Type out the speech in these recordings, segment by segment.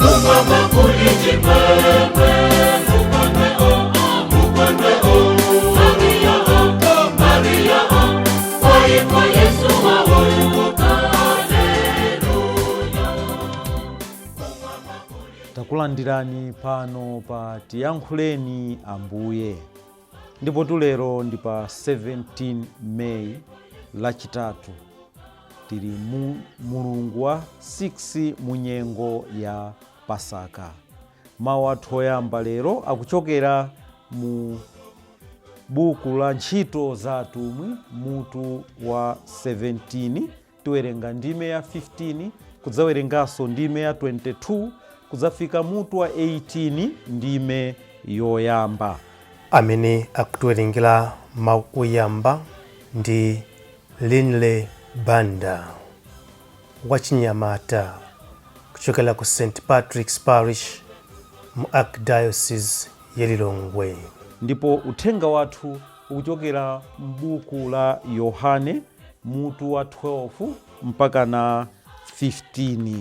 kumama kuli chimwemwe, mukondwe Maria Maria, kwa Yesu wawoluka. Takulandirani pano pa Tiyankhuleni Ambuye. Ndipo tulero ndi pa 17 May Lachitatu. Tili mulungu wa 6 munyengo ya Pasaka. Mawu athu oyamba lero akuchokera mu buku la Ntchito za Atumwi mutu wa 17, tiwerenga ndime ya 15, kudzawerenganso ndime ya 22, kudzafika mutu wa 18 ndime yoyamba. Amene akutiwerengera mawu oyamba ndi Linle Banda wachinyamata kuchokera ku St. Patrick's Parish mu Archdiocese ya Lilongwe. Ndipo uthenga wathu ukuchokera m'buku la Yohane mutu wa 12 mpaka na 15.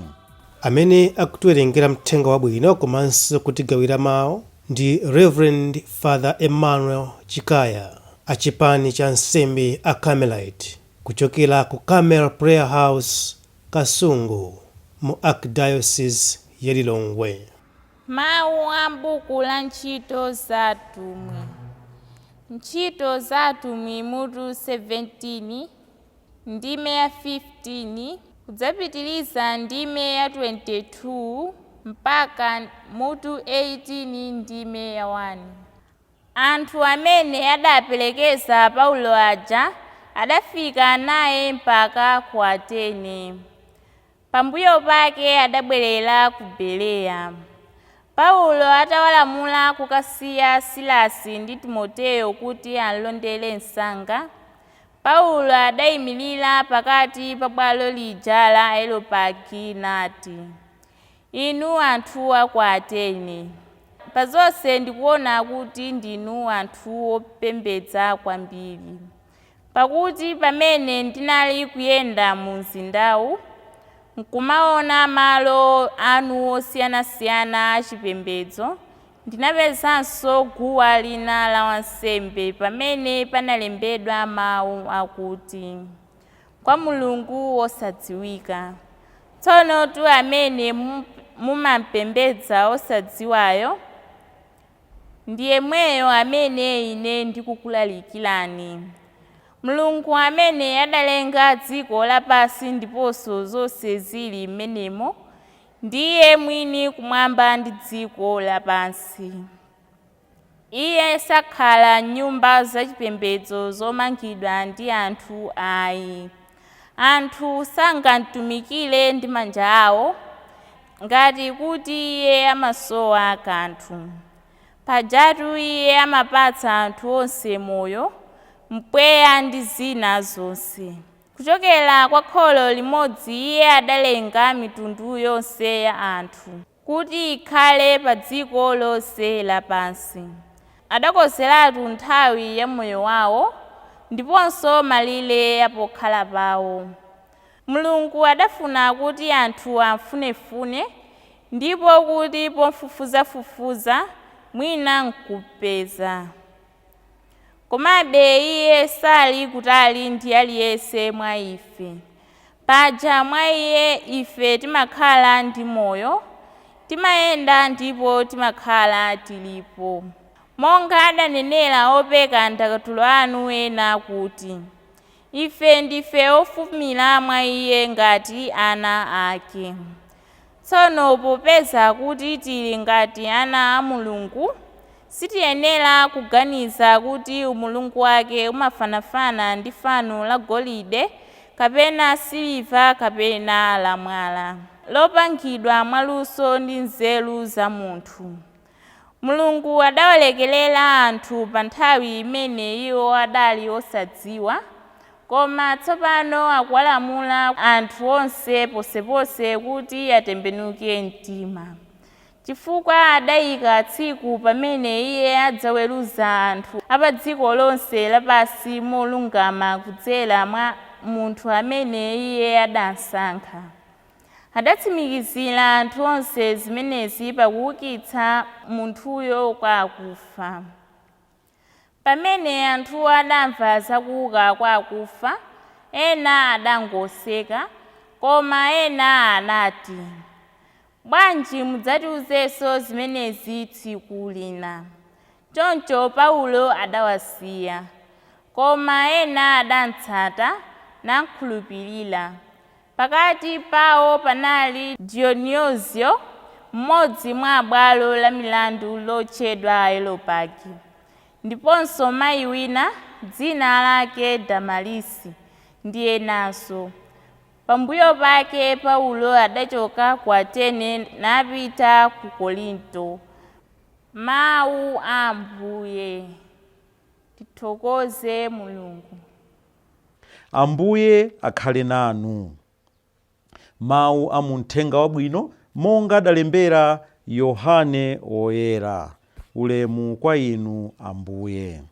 Amene akutiwerengera mthenga wabwino komanso kutigawira mawu ndi Reverend Father Emmanuel Chikaya, achipani cha nsembe a Carmelite kuchokera ku Carmel Prayer House Kasungu mu Archdiocese ya Lilongwe. Mawu a buku la Ntchito za Atumwi. Ntchito za Atumwi mutu 17 ndime ya 15 kudzapitiliza ndime ya 22 mpaka mutu 18 ndime ya 1. Anthu amene adaperekeza Paulo aja adafika naye mpaka ku Atene. Pambuyo pake adabwerera ku Bereya. Paulo atawalamula kukasiya Silasi ndi Timoteyo kuti alondere msanga, Paulo adayimirira pakati pa bwalo lija la Areopagi nati, inu anthu a ku Atene, pa zonse ndikuona kuti ndinu anthu opembedza kwambiri. Pakuti pamene ndinali kuyenda mu mzindawu, nkumaona malo anu osiyanasiyana achipembedzo, ndinapezanso guwa lina la wansembe pamene panalembedwa mawu akuti, kwa Mulungu wosadziwika. Tsono tu amene mumapembedza osadziwayo, ndiye mweyo amene ine ndikukulalikirani. Mulungu amene adalenga dziko lapansi ndiponso zonse zili m'menemo, ndiye mwini kumwamba ndi dziko lapansi. Iye sakhala nyumba zachipembedzo zomangidwa ndi anthu ayi. Anthu sangamtumikire ndi manja awo, ngati kuti iye amasowa kanthu. Pajatu iye amapatsa anthu onse moyo, mpweya ndi zina zonse. Kuchokera kwa kholo limodzi iye adalenga mitundu yonse ya anthu, kuti ikhale pa dziko lonse lapansi. Adakonzeratu nthawi ya moyo wawo, ndiponso malire apokhala pawo. Mulungu adafuna kuti anthu afunefune, ndipo kuti pofufuzafufuza mwina nkupeza. Komabe iye sali kutali ndi aliyense mwa ife. Paja mwa iye ife timakhala ndi moyo, timayenda ndipo timakhala tilipo. Monga adanenera opeka ndakatulo anu ena kuti, ife ndife ofumira mwa iye ngati ana ake. Tsono popeza kuti tili ngati ana a Mulungu, sitiyenera kuganiza kuti umulungu wake umafanafana ndi fano la golide, kapena siliva kapena la mwala, lopangidwa mwaluso ndi nzeru za munthu. Mulungu adawalekerera anthu pa nthawi imene iwo adali osadziwa, koma tsopano akuwalamula anthu onse posepose kuti atembenuke mtima. Chifukwa adayika tsiku pamene iye adzaweruza anthu apa dziko lonse lapansi molungama kudzera mwa munthu amene iye adasankha. adatsimikizira anthu onse zimenezi pakuukitsa munthuyo kwa akufa. Pamene anthu adamva zakuuka kwa akufa, ena adangoseka, koma ena anati, bwanji mudzatiuzenso zimenezi tsiku lina. Choncho Paulo adawasiya, koma ena adamutsata nakhulupirira. Pakati pawo panali Dionysio, mmodzi mwa bwalo la milandu lotchedwa Areopagi, ndiponso mayi wina dzina lake Damalisi ndi enanso. Pambuyo pake Paulo adachoka ku Atene napita ku Korinto. Mawu a Ambuye. Tithokoze Mulungu. Ambuye akhale nanu. Mawu a Uthenga Wabwino monga adalembera Yohane Woyera. Ulemu kwa inu Ambuye.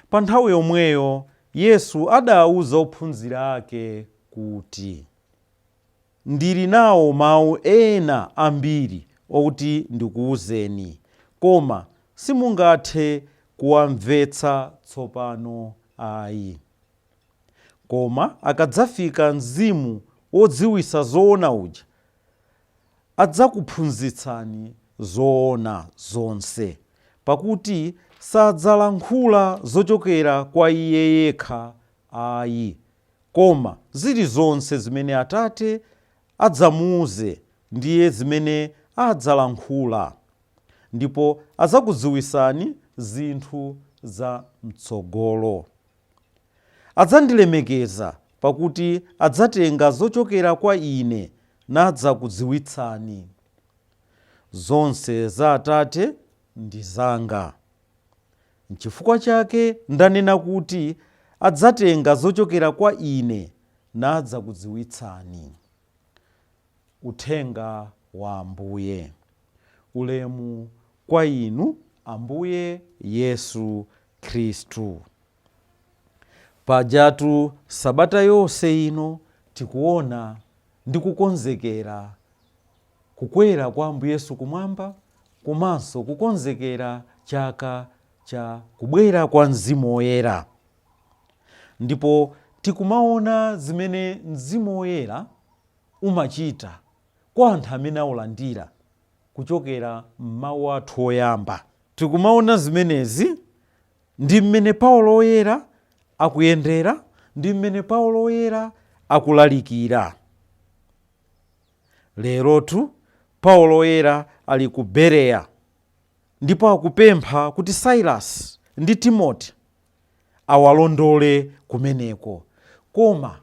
Pa nthawi yomweyo Yesu adawuza ophunzira ake kuti, ndili nawo mawu ena ambiri okuti ndikuwuzeni, koma simungathe kuwamvetsa tsopano ayi. Koma akadzafika Mzimu wodziwitsa zoona uja, adzakuphunzitsani zoona zonse, pakuti sadzalankhula zochokera kwa iye yekha ayi, koma zilizonse zimene Atate adzamuuze ndiye zimene adzalankhula, ndipo adzakudziwitsani zinthu za mtsogolo. Adzandilemekeza pakuti adzatenga zochokera kwa ine nadzakudziwitsani. Zonse za Atate ndi zanga. N'chifukwa chake ndanena kuti adzatenga zochokera kwa ine nadzakudziwitsani. Uthenga wa Ambuye. Ulemu kwa inu Ambuye Yesu Khristu. Pajatu sabata yonse ino tikuona ndi kukonzekera kukwera kwa Ambuye Yesu kumwamba, komanso kukonzekera chaka cha kubwera kwa Mzimu Woyera. Ndipo tikumaona zimene Mzimu Woyera umachita kwa anthu amene awulandira kuchokera m'mawu athu oyamba. Tikumaona zimenezi ndi mmene Paulo Woyera akuyendera, ndi mmene Paulo Woyera akulalikira. Lerotu Paulo Woyera ali ku Bereya, ndipo akupempha kuti Silasi ndi Timoti awalondole kumeneko, koma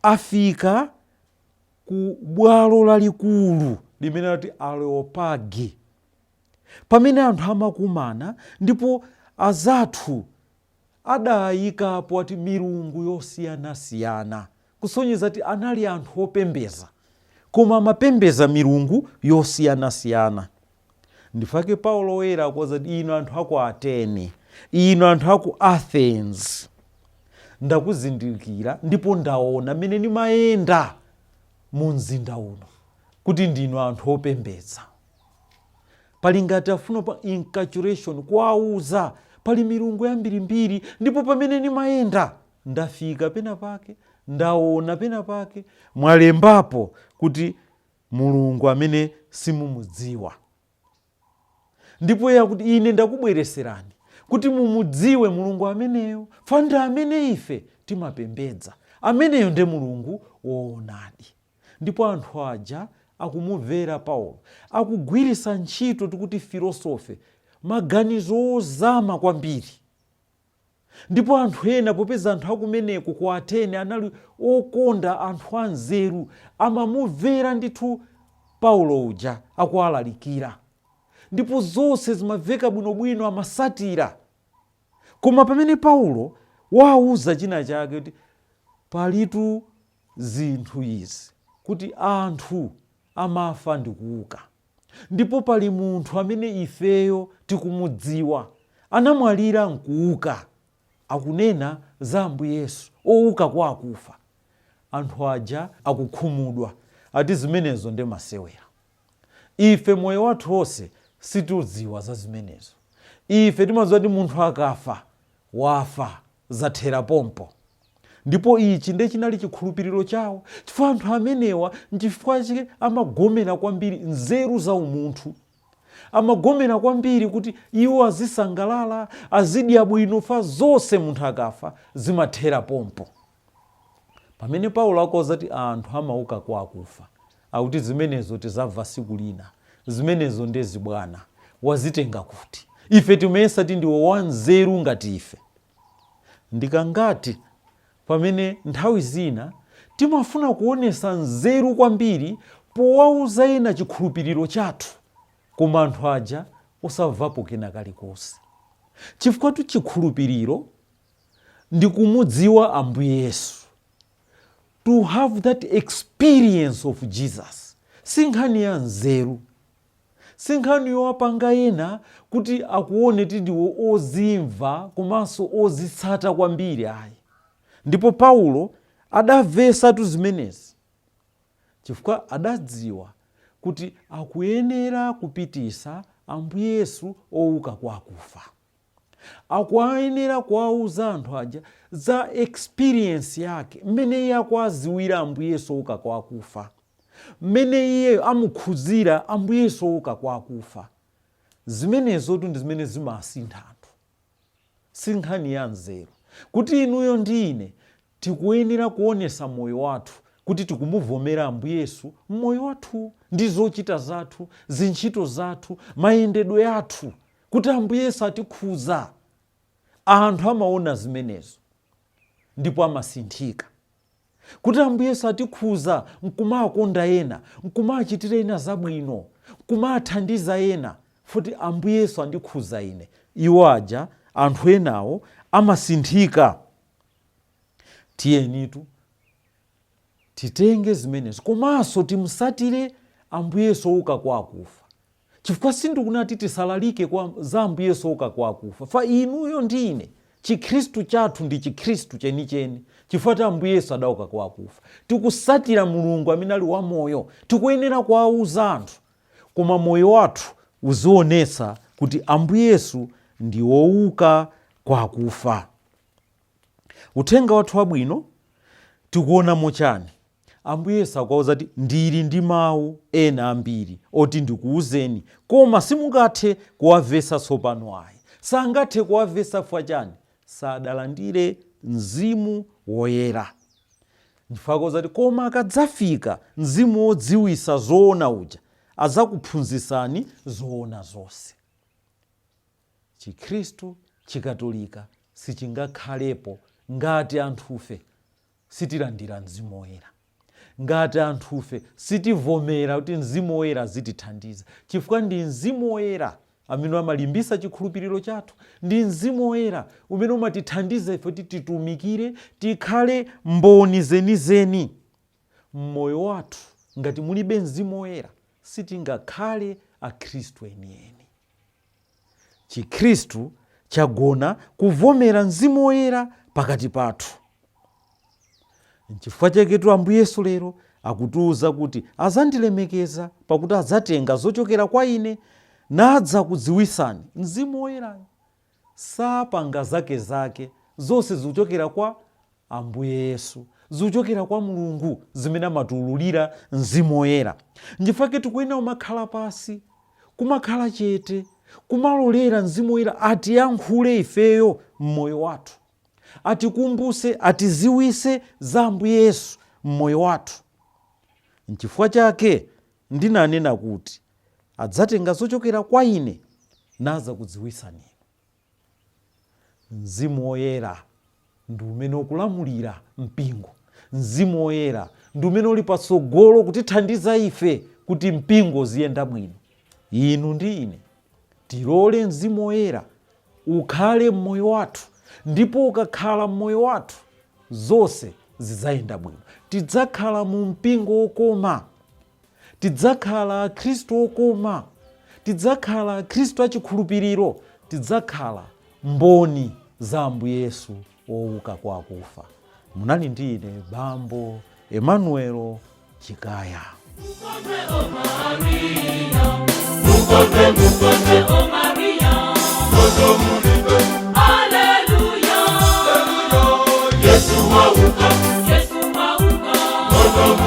afika ku bwalo lalikulu limene ati Areopagi, pamene anthu amakumana, ndipo azathu adayikapo ati milungu yosiyanasiyana, kusonyeza ati anali anthu opembeza, koma amapembeza milungu yosiyanasiyana. Ndifake Paulo Woyera akuza inu anthu aku Atene, inu anthu aku Athens, ndakuzindikira ndipo ndaona mene nimayenda mu mzinda uno kuti ndinu anthu opembeza. Pali ngati afuna pa inculturation kuwauza pali milungu yambirimbiri, ndipo pamene nimayenda ndafika pena pake, ndaona pena pake mwalembapo kuti mulungu amene simumudziwa. Ndipo yakuti ine ndakubwereserani kuti mumudziwe mulungu ameneyo, fandi amene ife timapembedza, ameneyo nde mulungu woonadi. Ndipo anthu aja akumumvera Paulo, akugwiritsa ntchito tikuti filosofe, maganizo ozama kwambiri. Ndipo anthu ena popeza anthu akumeneko ku Atene anali okonda anthu anzeru, amamumvera ndithu Paulo uja akuwalalikira, ndipo zonse zimaveka bwinobwino, amasatira. Koma pamene Paulo wauza china chake kuti palitu zinthu izi, kuti anthu amafa ndi kuuka, ndipo pali munthu amene ifeyo tikumudziwa, anamwalira nkuuka, akunena za Ambuye Yesu ouka kwa akufa. Anthu aja akukhumudwa, ati zimenezo ndi masewera. Ife moyo wathu wonse situdziwa za zimenezo. Ife timadziwa kuti munthu akafa wafa, zathera pompo. Ndipo ichi ndiye chinali chikhulupiriro chawo, chifukwa anthu amenewa nchifukwa chake amagomera kwambiri nzeru za umunthu, amagomera kwambiri kuti iwo azisangalala, azidya bwino, fa zonse munthu akafa zimathera pompo. Pamene Paulo akoza kuti anthu amauka kwa akufa, akuti zimenezo tizamva siku lina, zimenezo ndezi bwana wazitenga kuti. Ife timesa ti ndiwo wanzeru ngati ife. Ndikangati pamene nthawi zina timafuna kuonesa nzeru kwambiri powauza ena chikhulupiriro chathu, koma anthu aja osavapo kena kalikonse. Chifukwa tu chikhulupiriro ndi kumudziwa Ambuye Yesu, to have that experience of Jesus. Sinkhani ya nzeru, sinkhani yowapanga ena kuti akuone ti ndiwo ozimva komanso ozitsata kwambiri ayi. Ndipo Paulo adavesa tu zimenezi chifukwa adadziwa kuti akuyenera kupitisa Ambuye Yesu ouka kwa akufa. Akuyenera kuwauza anthu aja za experience yake, mmene iye akwaziwira Ambuye Yesu ouka kwa akufa, mmene iye amukhuzira Ambuye Yesu ouka kwa akufa. Zimenezo tu ndi zimene zimasintha anthu, sinkhani ya nzeru. Kuti inuyo ndi ine tikuyenera kuonesa moyo wathu kuti tikumuvomera Ambuye Yesu mmoyo wathu, ndi zochita zathu, zintchito zathu, mayendedwe athu, kuti Ambuye Yesu atikhuza. Anthu amaona zimenezo ndipo amasinthika. Kuti Ambuye Yesu atikhuza nkumakonda ena, nkumachitira ena zabwino, nkumathandiza ena, futi Ambuye Yesu andikhuza ine. Iwo aja anthu enawo amasinthika. Tiyenitu titenge zimenezo, komanso timusatire Ambuye Yesu ouka kwa akufa. Chifukwa sindikunati tisalalike za Ambuye Yesu ouka kwa akufa. Fa inuyo ndi ine chikhristu chathu ndi chikhristu chenicheni, chifukwa ti Ambuye Yesu adauka kwa akufa. Tikusatira Mulungu amene ali wamoyo, tikuyenera kuwauza anthu, koma moyo wathu uzionesa kuti Ambuye Yesu ndi wouka kwa akufa. Uthenga wathu wabwino tikuona mochani. Ambuye Yesu akuwauza kuti ndili ndi mawu ena ambiri oti ndikuwuzeni, koma simungathe kuwavesa tsopano ayi. Sangathe kuwavesa chifukwa chani? Sadalandire Mzimu Woyera. Chifukwa akuwauza kuti koma akadzafika Mzimu wodziwisa zoona uja, adzakuphunzitsani zoona zonse. Chikhristu chikatolika sichingakhalepo ngati anthufe sitilandira Mzimu Woyera, ngati anthufe sitivomera kuti Mzimu Woyera azitithandiza. Chifukwa ndi Mzimu Woyera amene amalimbisa chikhulupiriro chathu, ndi Mzimu Woyera umene umatithandiza ife kuti titumikire, tikhale mboni zenizeni mmoyo wathu. Ngati mulibe Mzimu Woyera sitingakhale akhristu enieni. Chikhristu chagona kuvomera Mzimu Woyera pakati pathu. N'chifukwa chaketu Ambuye Yesu lero akutiuza kuti azandilemekeza pakuti adzatenga zochokera kwa ine nadza kudziwisani. Mzimu Woyera sapanga zake zonse zikuchokera kwa Ambuye Yesu, zikuchokera kwa Mulungu zimene amatiululira Mzimu Woyera. N'chifukwa chaketu tikuyenera kumakhala pasi, kumakhala chete, kumalolera Mzimu Woyera atiyankhule ifeyo mmoyo wathu, atikumbuse, atiziwise za Ambuye Yesu mmoyo wathu. N'chifukwa chake ndinanena kuti adzatenga zochokera kwa ine nadza kudziwisani. Mzimu Woyera ndi umene ukulamulira mpingo. Mzimu Woyera ndi umene uli patsogolo kutithandiza ife kuti mpingo ziyenda bwino. Inu ndi ine tilole Mzimu Woyera ukhale mmoyo wathu, ndipo ukakhala mmoyo wathu zonse zidzayenda bwino. Tidzakhala mu mpingo wokoma, tidzakhala Khristu wokoma, tidzakhala Khristu achikhulupiriro, tidzakhala mboni za Ambuye Yesu wouka kwa akufa. Munali ndi ine Bambo Emmanuel Chikaya. Mukonde o Maria, Moto mulibe, Alleluia, Yesu wauka, Moto